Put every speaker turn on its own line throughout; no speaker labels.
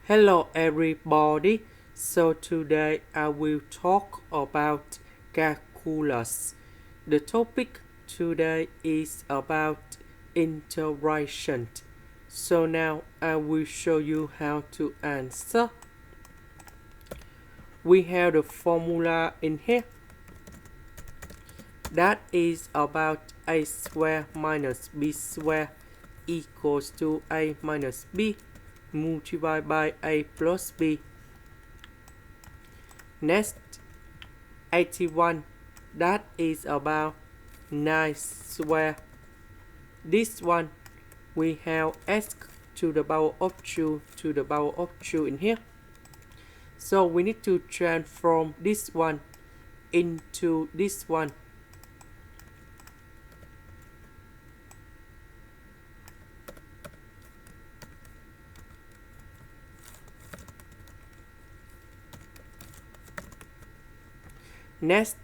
Hello everybody, so today I will talk about calculus. The topic today is about integration. So now I will show you how to answer. We have the formula in here. That is about a squared minus b squared equals to a minus b multiplied by a plus b. Next, 81. That is about 9 squared. This one we have x to the power of 2 to the power of 2 in here. So we need to transform this one into this one. Next,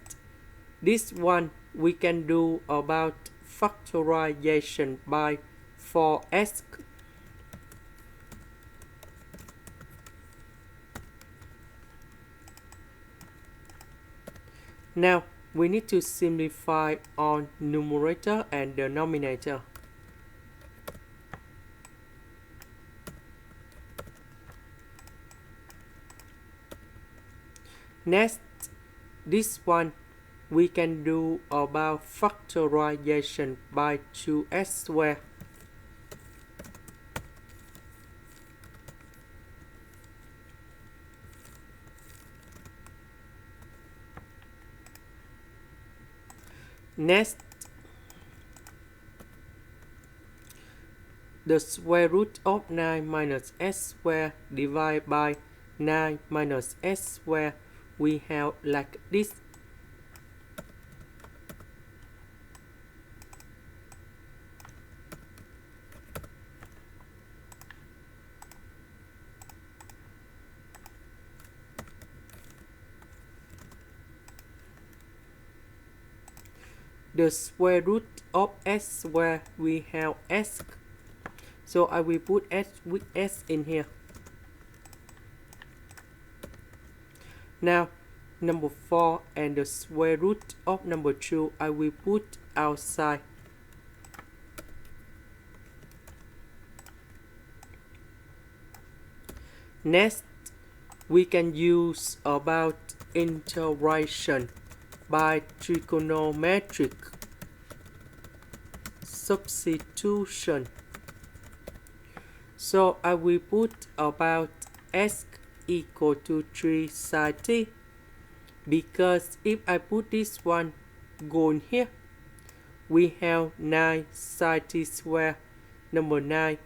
this one we can do about factorization by 4x. Now we need to simplify on numerator and denominator. Next, this one we can do about factorization by 2x squared. Next, the square root of 9 minus s squared divided by 9 minus s squared we have like this. The square root of s squared we have s. So I will put s with s in here. Now, number 4 and the square root of number 2 I will put outside. Next, we can use about integration by trigonometric substitution. So I will put about s equal to 3 sine t, because if I put this one go in here, we have 9 sine t squared. Number 9,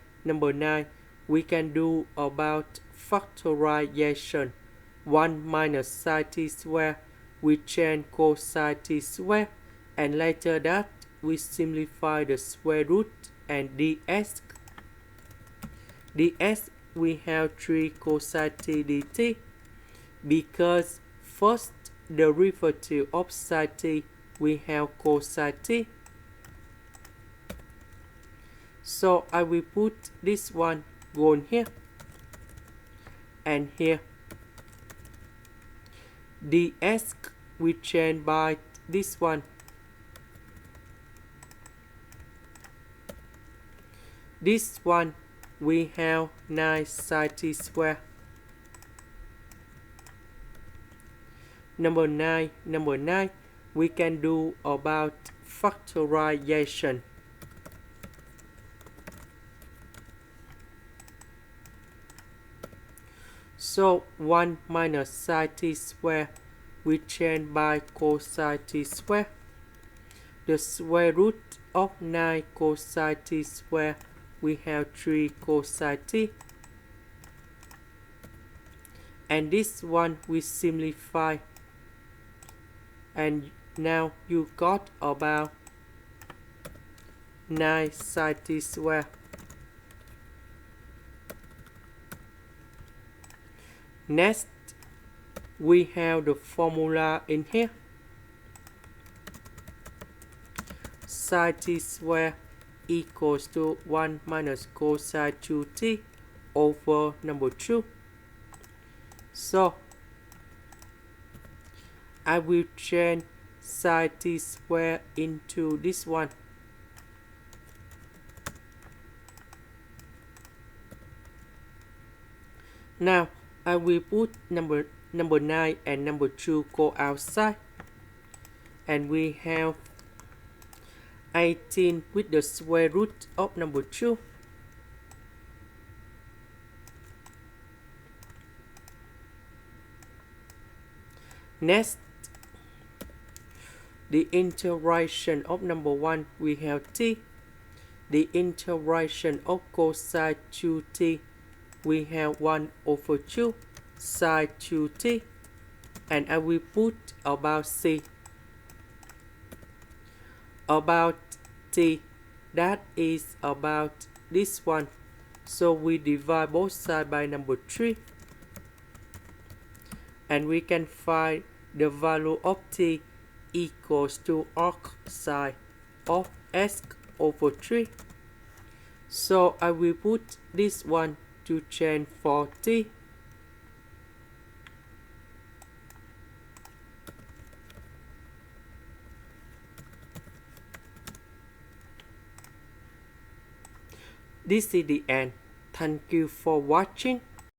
we can do about factorization. 1 minus sine t squared, we change cosine t squared, and later that we simplify the square root and ds. ds we have 3 cosine t dt, because first derivative of sine t we have cosine t. So I will put this one go in here and here. ds we change by this one. This one we have 9 sine t squared. Number 9, we can do about factorization. So 1 minus sine t squared we change by cosine t squared. The square root of 9 cosine t squared we have 3 cosine t. And this one we simplify. And now you got about 9 sine t squared. Next, we have the formula in here. Sine t squared equals to 1 minus cosine 2t over number 2. So I will change sine t square into this one. Now I will put number 9 and number 2 go outside, and we have 18 with the square root of number 2. Next, the integration of number 1, we have t. The integration of cosine 2t, we have 1 over 2 sine 2t, and I will put about c. About t, that is about this one. So we divide both sides by number 3, and we can find the value of t equals to arc sine of s over 3. So I will put this one to change for t. This is the end. Thank you for watching.